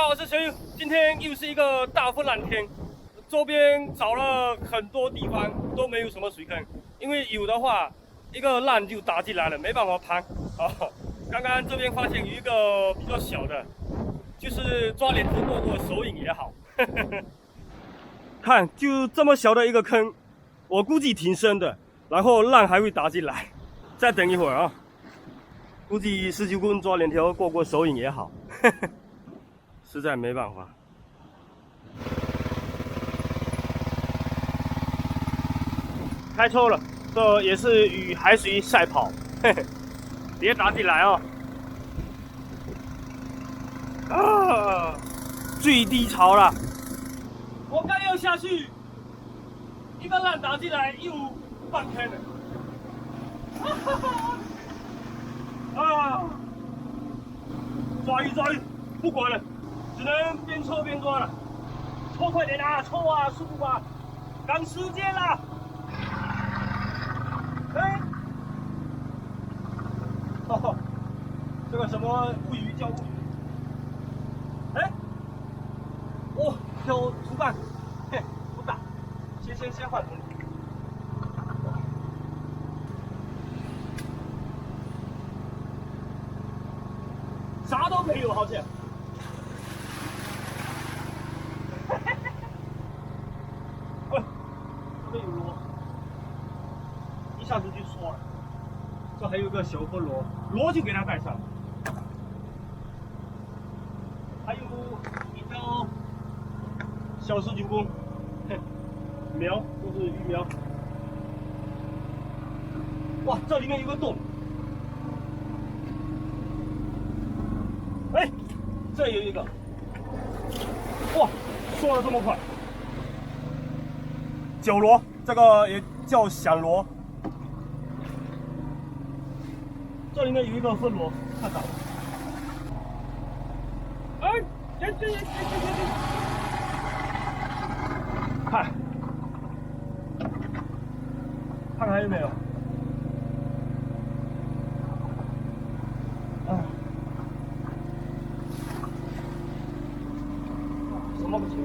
好，我是小友。今天又是一个大风蓝天，周边找了很多地方都没有什么水坑，因为有的话，一个浪就打进来了，没办法攀。刚刚这边发现有一个比较小的，就是抓脸子过手影也好。看，就这么小的一个坑，我估计挺深的，然后浪还会打进来。再等一会儿啊，估计19公抓连条过手影也好。实在没办法。开抽了，这也是与海水赛跑，嘿嘿，别打进来哦。啊，最低潮了，我刚要下去，一个浪打进来又半坑了。啊，抓鱼，不管了。只能边抽边抓了，抽快点啊，抽啊，速度啊，赶时间啦！哎，哦，这个什么乌鱼叫乌鱼？哎，哦，有竹竿，嘿，不打，先换桶。啥都没有，好像。这有螺，一下子就缩了。这还有个小颗螺，螺就给它带上。还有一条小19公，苗都是鱼苗。哇，这里面有个洞。哎，这有一个。哇，缩得这么快。酒螺，这个也叫响螺。这里面有一个分螺，看到了。哎，这，看还有没有？啊，什么不行？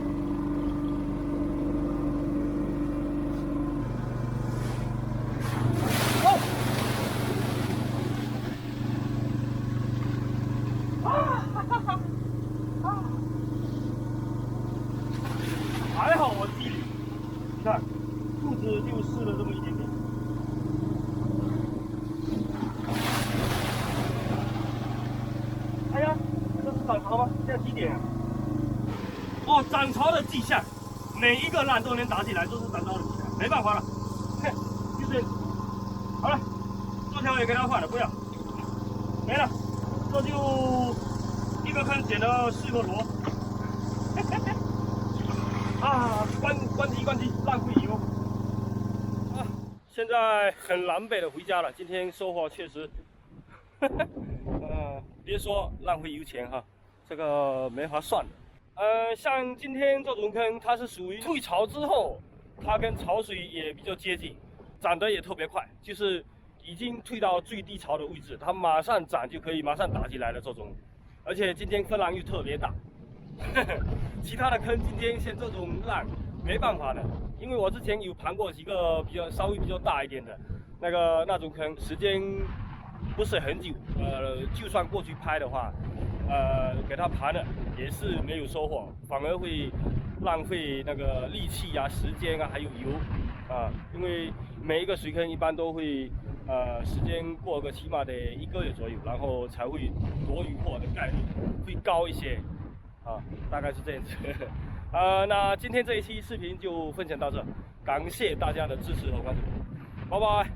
还好我机灵，你看，肚子就湿了这么一点点。哎呀，这是涨潮吗？现在几点啊？哦，涨潮的迹象，每一个浪都能打起来，都是涨潮的迹象，没办法了，哼，就这样。好了，这条也给它换了，不要，没了，这就一个坑捡了4个螺。啊，关机，浪费油。啊，现在很狼狈的回家了。今天收获确实，别说浪费油钱哈，这个没法算的。像今天这种坑，它是属于退潮之后，它跟潮水也比较接近，涨得也特别快，就是已经退到最低潮的位置，它马上涨就可以马上打进来了这种。而且今天风浪又特别大。其他的坑今天像这种浪没办法的，因为我之前有盘过几个稍微比较大一点的那种坑，时间不是很久，就算过去拍的话，给它盘了也是没有收获，反而会浪费那个力气啊、时间啊，还有油啊，因为每一个水坑一般都会时间过个起码得1个月左右，然后才会夺鱼获的概率会高一些。大概是这样子。那今天这一期视频就分享到这，感谢大家的支持和关注，拜拜。